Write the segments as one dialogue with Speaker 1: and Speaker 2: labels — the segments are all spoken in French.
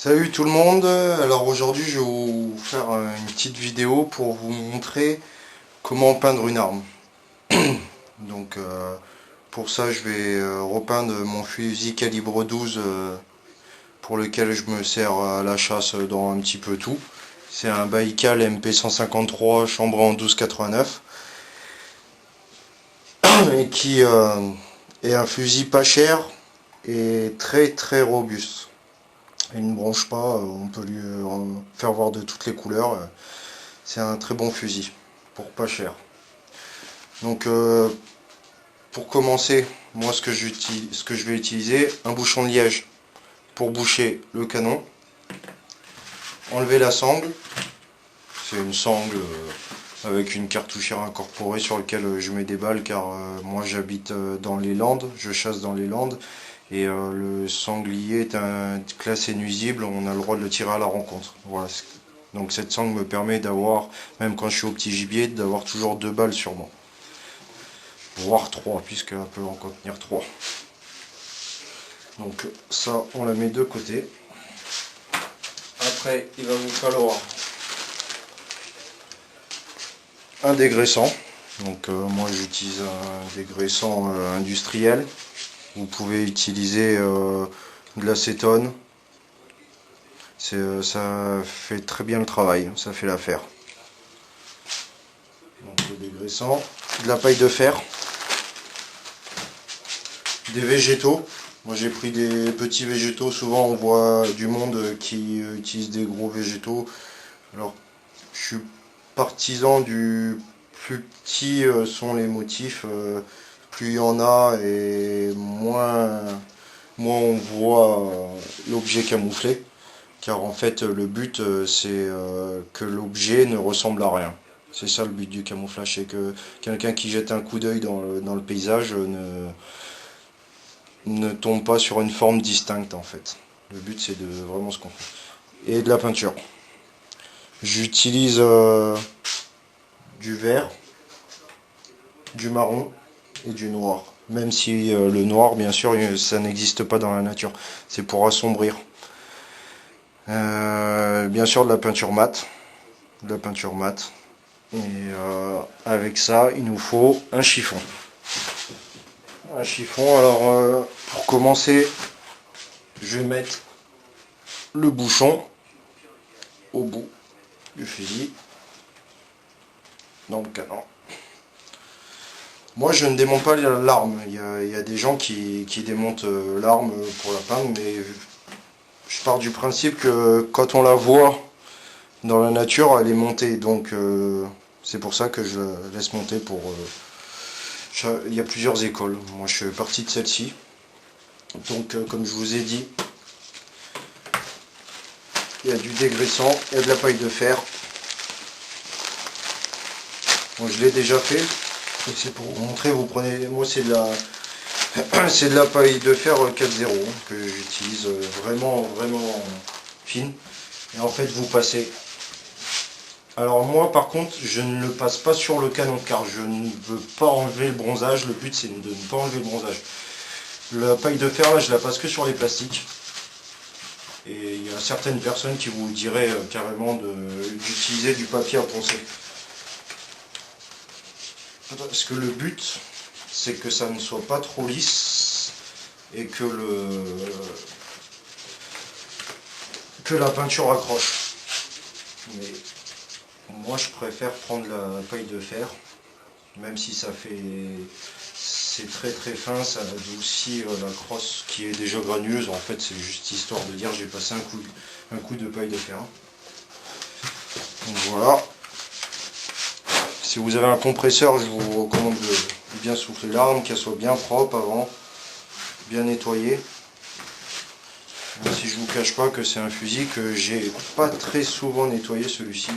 Speaker 1: Salut tout le monde, alors aujourd'hui je vais vous faire une petite vidéo pour vous montrer comment peindre une arme. Donc pour ça je vais repeindre mon fusil calibre 12 pour lequel je me sers à la chasse dans un petit peu tout. C'est un Baikal MP153 chambré en 12,89 et qui est un fusil pas cher et très très robuste. Il ne bronche pas, on peut lui faire voir de toutes les couleurs. C'est un très bon fusil pour pas cher. Donc pour commencer, moi ce que je vais utiliser, un bouchon de liège pour boucher le canon. Enlever la sangle. C'est une sangle avec une cartouchière incorporée sur laquelle je mets des balles car moi j'habite dans les Landes, je chasse dans les Landes et le sanglier est un classé nuisible, on a le droit de le tirer à la rencontre. Voilà. Donc cette sangle me permet d'avoir, même quand je suis au petit gibier, d'avoir toujours 2 balles sur moi. Voire 3, puisqu'elle peut en contenir 3. Donc ça, on la met de côté. Après, il va vous falloir un dégraissant. Donc moi j'utilise un dégraissant industriel. Vous pouvez utiliser de l'acétone. Ça fait très bien le travail, ça fait l'affaire. Donc le dégraissant, de la paille de fer, des végétaux. Moi j'ai pris des petits végétaux, souvent on voit du monde qui utilise des gros végétaux. Alors je suis partisan du plus petit sont les motifs, plus il y en a et moins on voit l'objet camouflé. Car en fait le but c'est que l'objet ne ressemble à rien. C'est ça le but du camouflage, c'est que quelqu'un qui jette un coup d'œil dans le paysage ne tombe pas sur une forme distincte en fait. Le but c'est de vraiment ce qu'on fait. Et de la peinture. J'utilise du vert, du marron et du noir. Même si le noir, bien sûr, ça n'existe pas dans la nature. C'est pour assombrir. Bien sûr de la peinture mate. De la peinture mate. Et avec ça, il nous faut un chiffon. Un chiffon, alors pour commencer, je vais mettre le bouchon au bout du fusil, dans le canon. Moi je ne démonte pas l'arme, il y a des gens qui démontent l'arme pour la peindre, mais je pars du principe que quand on la voit dans la nature, elle est montée, donc c'est pour ça que je la laisse monter pour... il y a plusieurs écoles, moi je suis parti de celle-ci. Donc comme je vous ai dit, il y a du dégraissant, il y a de la paille de fer. Bon, je l'ai déjà fait, et c'est pour vous montrer, vous prenez, moi c'est de la paille de fer 4.0 que j'utilise vraiment fine. Et en fait vous passez. Alors moi par contre je ne le passe pas sur le canon car je ne veux pas enlever le bronzage. Le but c'est de ne pas enlever le bronzage. La paille de fer là je la passe que sur les plastiques. Et il y a certaines personnes qui vous diraient carrément d'utiliser du papier à poncer. Parce que le but c'est que ça ne soit pas trop lisse et que la peinture accroche. Mais moi je préfère prendre la paille de fer, même si c'est très fin, ça adoucit la crosse qui est déjà granuleuse. En fait c'est juste histoire de dire j'ai passé un coup de paille de fer. Donc voilà. Si vous avez un compresseur, je vous recommande de bien souffler l'arme, qu'elle soit bien propre avant, bien nettoyée. Même si je vous cache pas que c'est un fusil que j'ai pas très souvent nettoyé, celui-ci.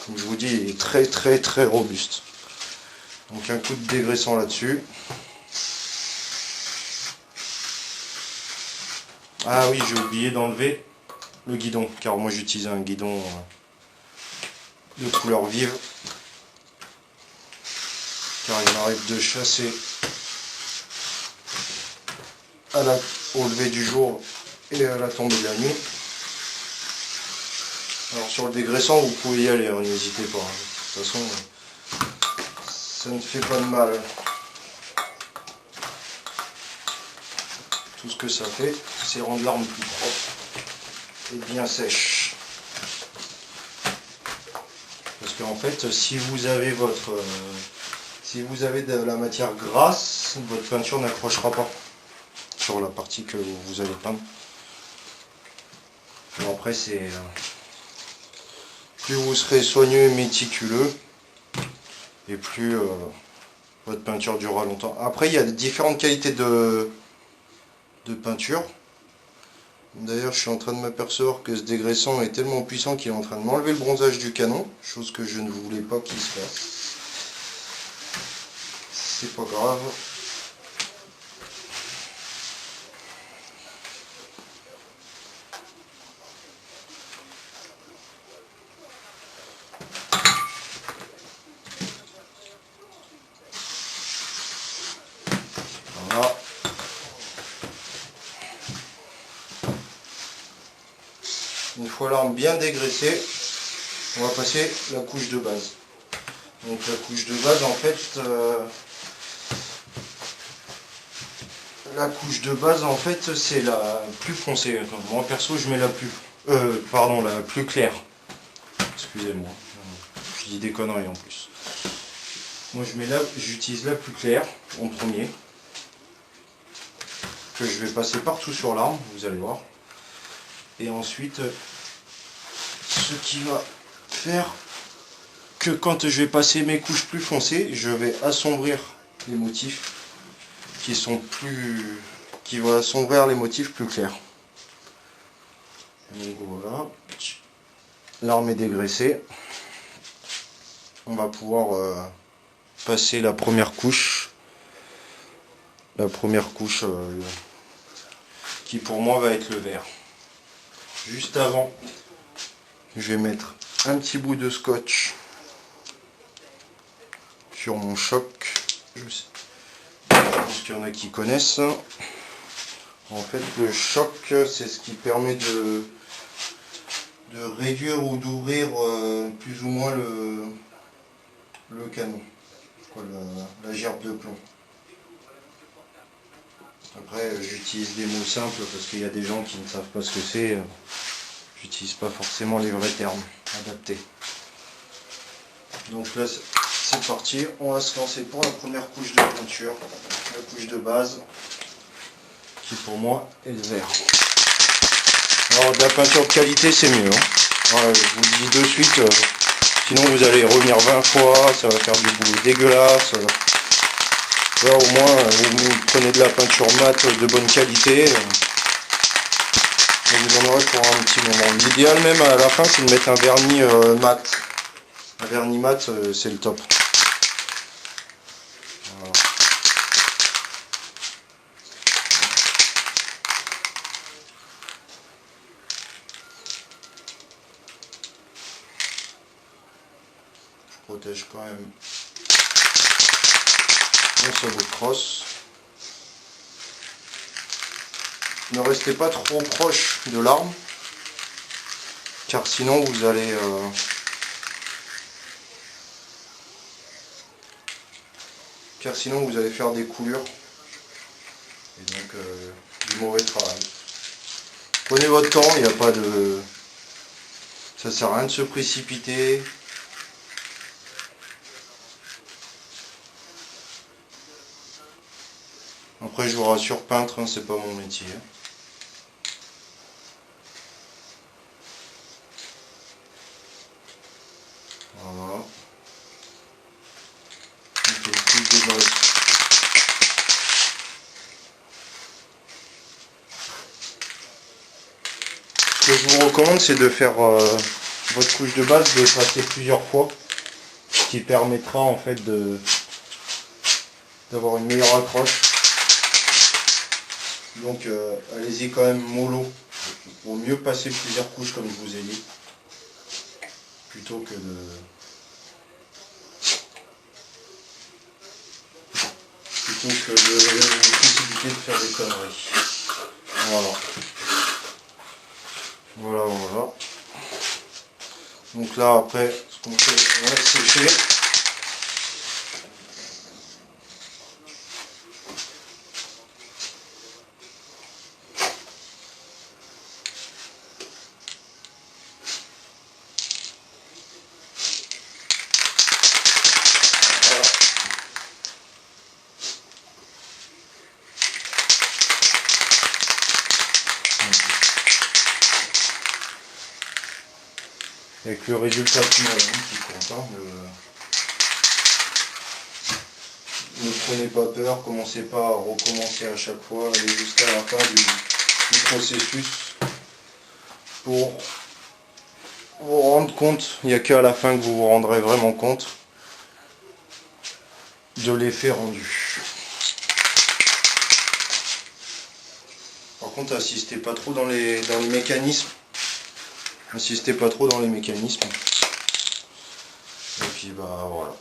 Speaker 1: Comme je vous dis, il est très robuste. Donc un coup de dégraissant là-dessus. Ah oui, j'ai oublié d'enlever le guidon, car moi j'utilise un guidon de couleur vive. Car il m'arrive de chasser au lever du jour et à la tombée de la nuit. Alors sur le dégraissant, vous pouvez y aller, hein, n'hésitez pas. Hein. De toute façon, ça ne fait pas de mal. Tout ce que ça fait, c'est rendre l'arme plus propre et bien sèche. Parce qu'en fait, si vous avez de la matière grasse, votre peinture n'accrochera pas sur la partie que vous allez peindre. Bon, après, c'est plus vous serez soigneux et méticuleux, et plus votre peinture durera longtemps. Après, il y a différentes qualités de peinture. D'ailleurs, je suis en train de m'apercevoir que ce dégraissant est tellement puissant qu'il est en train de m'enlever le bronzage du canon, chose que je ne voulais pas qu'il se fasse. C'est pas grave. Voilà. Une fois l'arme bien dégraissée, on va passer la couche de base. Donc la couche de base, en fait, c'est la plus foncée. Moi perso, je mets la plus claire. Excusez-moi, je dis des conneries en plus. Moi j'utilise la plus claire en premier, que je vais passer partout sur l'arme, vous allez voir. Et ensuite, ce qui va faire que quand je vais passer mes couches plus foncées, je vais assombrir les motifs qui vont assombrir les motifs plus clairs. Donc voilà, l'arme est dégraissée. On va pouvoir passer la première couche. Qui pour moi va être le vert. Juste avant, je vais mettre un petit bout de scotch sur mon choc. Je pense qu'il y en a qui connaissent. En fait, le choc, c'est ce qui permet de réduire ou d'ouvrir plus ou moins le canon, la gerbe de plomb. Après, j'utilise des mots simples parce qu'il y a des gens qui ne savent pas ce que c'est. J'utilise pas forcément les vrais termes adaptés. Donc là, c'est parti. On va se lancer pour la première couche de peinture, la couche de base, qui pour moi est le vert. Alors de la peinture de qualité, c'est mieux. Hein. Ouais, je vous le dis de suite. Sinon, vous allez revenir 20 fois, ça va faire du boulot dégueulasse. Là, au moins, vous prenez de la peinture mat de bonne qualité. Et vous en aurez pour un petit moment. L'idéal même à la fin, c'est de mettre un vernis mat. Un vernis mat, c'est le top. Voilà. Je protège quand même mon sabot de crosse. Ne restez pas trop proche de l'arme, car sinon vous allez faire des coulures et donc du mauvais travail. Prenez votre temps, il n'y a pas de... ça sert à rien de se précipiter. Après, je vous rassure, peintre, hein, c'est pas mon métier. Voilà. Donc, une couche de base. Ce que je vous recommande, c'est de faire votre couche de base, de passer plusieurs fois, ce qui permettra en fait d'avoir une meilleure accroche. Donc allez-y quand même mollo. Il vaut mieux passer plusieurs couches comme je vous ai dit, plutôt que de précipiter de faire des conneries. Voilà. Voilà. Donc là après, ce qu'on fait, on laisse sécher. Avec le résultat final qui compte. Hein, ne prenez pas peur, commencez pas à recommencer à chaque fois, allez jusqu'à la fin du processus pour vous rendre compte. Il n'y a qu'à la fin que vous vous rendrez vraiment compte de l'effet rendu. Par contre, insistez pas trop dans les mécanismes. Insistez pas trop dans les mécanismes. Et puis bah voilà.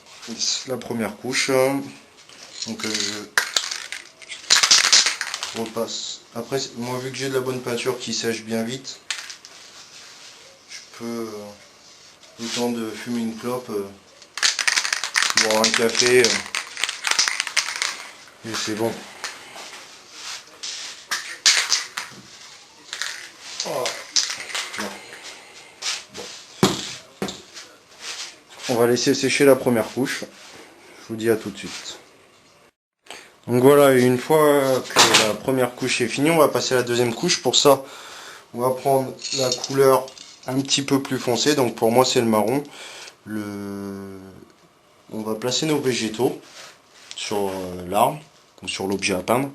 Speaker 1: La première couche. Donc je repasse. Après, moi vu que j'ai de la bonne peinture qui sèche bien vite, je peux le temps de fumer une clope, boire un café, et c'est bon. Voilà. On va laisser sécher la première couche. Je vous dis à tout de suite. Donc voilà, une fois que la première couche est finie, on va passer à la deuxième couche. Pour ça, on va prendre la couleur un petit peu plus foncée. Donc pour moi, c'est le marron. On va placer nos végétaux sur l'arbre, ou sur l'objet à peindre,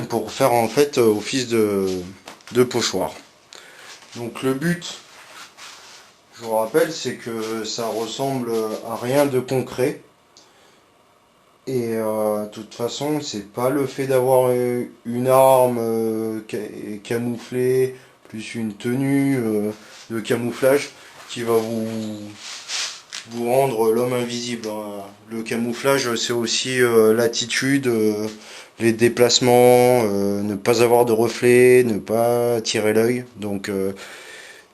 Speaker 1: pour faire en fait office de pochoir. Donc le but, je vous rappelle, c'est que ça ressemble à rien de concret. Et de toute façon, c'est pas le fait d'avoir une arme camouflée, plus une tenue de camouflage qui va vous rendre l'homme invisible. Le camouflage, c'est aussi l'attitude, les déplacements, ne pas avoir de reflets, ne pas tirer l'œil. Donc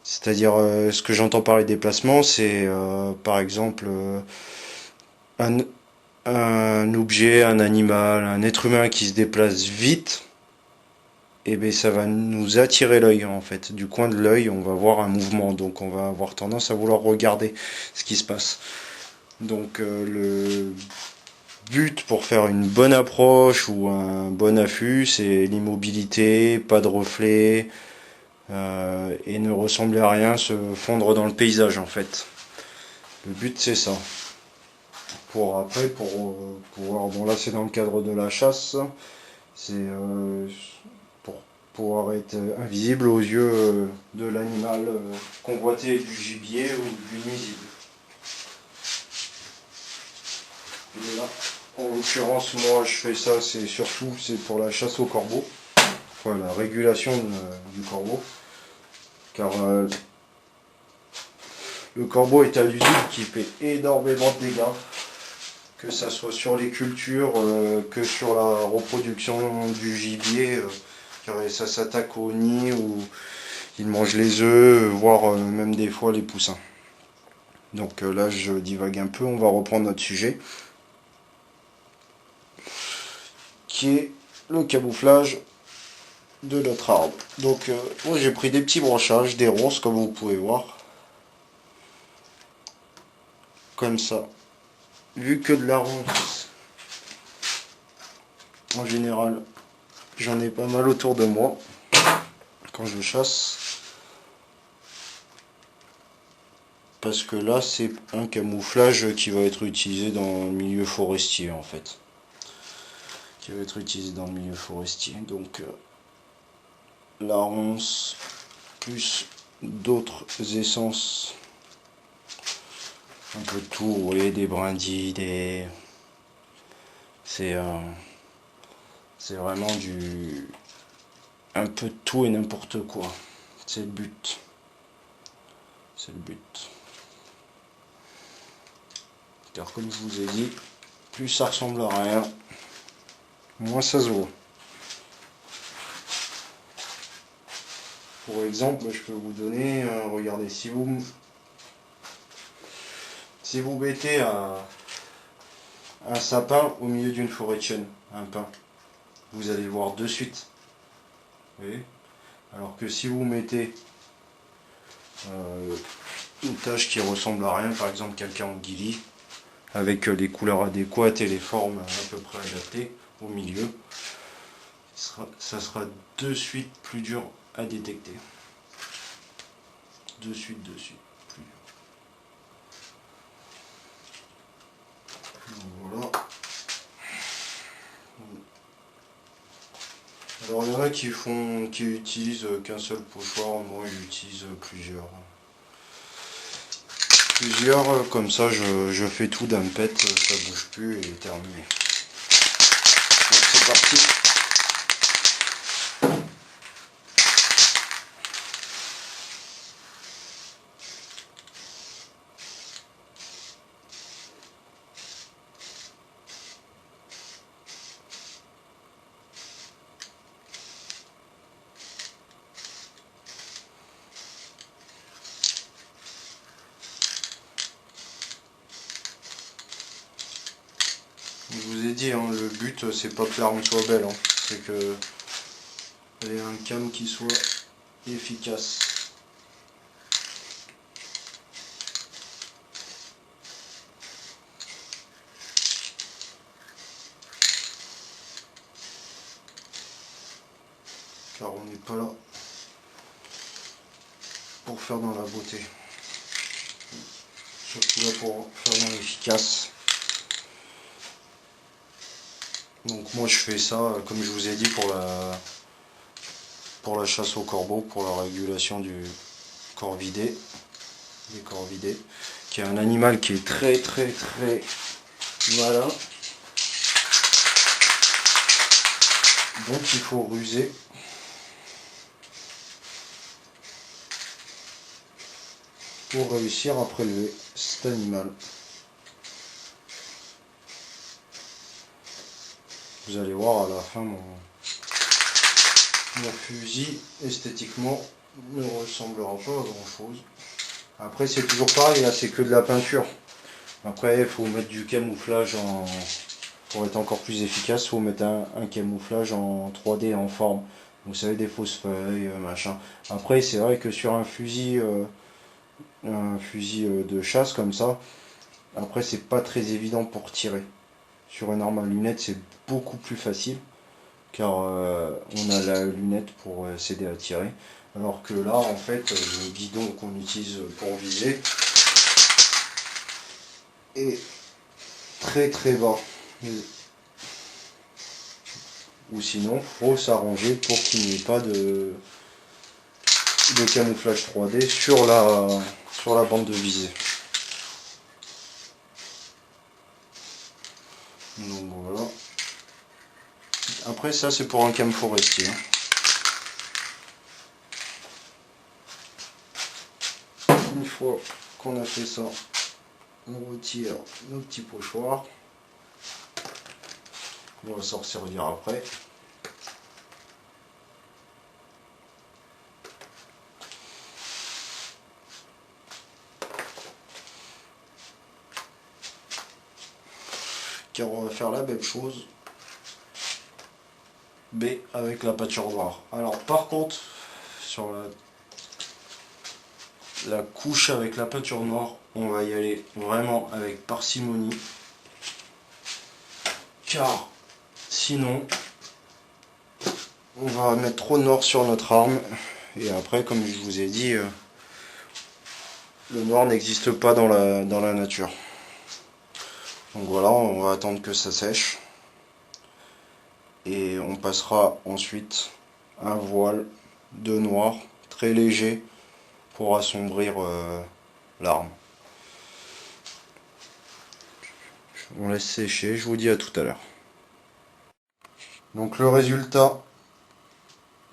Speaker 1: c'est-à-dire, ce que j'entends par les déplacements, c'est par exemple un objet, un animal, un être humain qui se déplace vite, et bien ça va nous attirer l'œil en fait. Du coin de l'œil, on va voir un mouvement, donc on va avoir tendance à vouloir regarder ce qui se passe. Donc le but pour faire une bonne approche ou un bon affût, c'est l'immobilité, pas de reflet, et ne ressembler à rien, se fondre dans le paysage en fait. Le but c'est ça. Pour après, pour pouvoir, bon là c'est dans le cadre de la chasse, c'est pour pouvoir être invisible aux yeux de l'animal convoité, du gibier ou du nuisible. Et là, en l'occurrence, moi je fais ça, c'est surtout pour la chasse au corbeau, enfin la régulation du corbeau, car le corbeau est un nuisible qui fait énormément de dégâts, que ça soit sur les cultures, que sur la reproduction du gibier, car ça s'attaque au nid où il mange les œufs, voire même des fois les poussins. Donc là je divague un peu, on va reprendre notre sujet, qui est le camouflage de notre arbre. Donc moi j'ai pris des petits branchages, des ronces comme vous pouvez voir, comme ça. Vu que de la ronce, en général, j'en ai pas mal autour de moi quand je chasse. Parce que là, c'est un camouflage qui va être utilisé dans le milieu forestier, en fait. Qui va être utilisé dans le milieu forestier. Donc, la ronce, plus d'autres essences. Un peu de tout, vous voyez, des brindilles, des... C'est vraiment un peu de tout et n'importe quoi. C'est le but. C'est le but. Car comme je vous ai dit, plus ça ressemble à rien, moins ça se voit. Pour exemple, je peux vous donner, regardez, si vous mettez un sapin au milieu d'une forêt de chêne, un pin, vous allez le voir de suite. Vous voyez? Alors que si vous mettez une tache qui ressemble à rien, par exemple quelqu'un en guilly, avec les couleurs adéquates et les formes à peu près adaptées au milieu, ça sera de suite plus dur à détecter. De suite, plus dur. Donc, voilà. Alors il y en a qui utilisent qu'un seul pochoir, moi j'utilise plusieurs, comme ça je fais tout d'un pet, ça bouge plus et terminé. Donc, c'est parti. Je vous ai dit, hein, le but c'est pas que l'arme soit belle, hein, c'est que elle ait un cam qui soit efficace. Car on n'est pas là pour faire dans la beauté, surtout là pour faire dans l'efficace. Donc moi je fais ça, comme je vous ai dit, pour la chasse au corbeau, pour la régulation du corvidé, des corvidés, qui est un animal qui est très malin, donc il faut ruser. Pour réussir à prélever cet animal. Vous allez voir à la fin mon fusil esthétiquement ne ressemblera pas à grand chose. Après c'est toujours pareil, là c'est que de la peinture. Après il faut mettre du camouflage pour être encore plus efficace, il faut mettre un camouflage en 3D en forme. Vous savez, des fausses feuilles, machin. Après c'est vrai que sur un fusil de chasse comme ça, après c'est pas très évident pour tirer. Sur une arme à lunettes c'est beaucoup plus facile, car on a la lunette pour s'aider à tirer, alors que là en fait le guidon qu'on utilise pour viser est très bas, ou sinon faut s'arranger pour qu'il n'y ait pas de camouflage 3D sur la bande de visée. Donc voilà. Après ça c'est pour un cam forestier. Une fois qu'on a fait ça, on retire nos petits pochoirs. On va s'en servir après. Car on va faire la même chose, mais avec la peinture noire. Alors par contre, sur la couche avec la peinture noire, on va y aller vraiment avec parcimonie, car sinon on va mettre trop de noir sur notre arme, et après, comme je vous ai dit, le noir n'existe pas dans la nature. Donc voilà, on va attendre que ça sèche, et on passera ensuite un voile de noir très léger pour assombrir l'arme. On laisse sécher, je vous dis à tout à l'heure. Donc le résultat,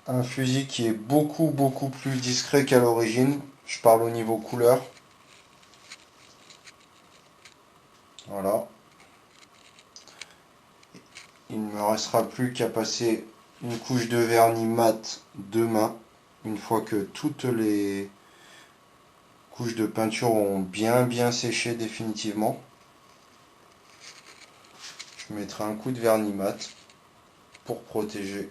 Speaker 1: un fusil qui est beaucoup plus discret qu'à l'origine. Je parle au niveau couleur. Voilà. Il ne me restera plus qu'à passer une couche de vernis mat demain Une fois que toutes les couches de peinture ont bien séché définitivement, je mettrai un coup de vernis mat pour protéger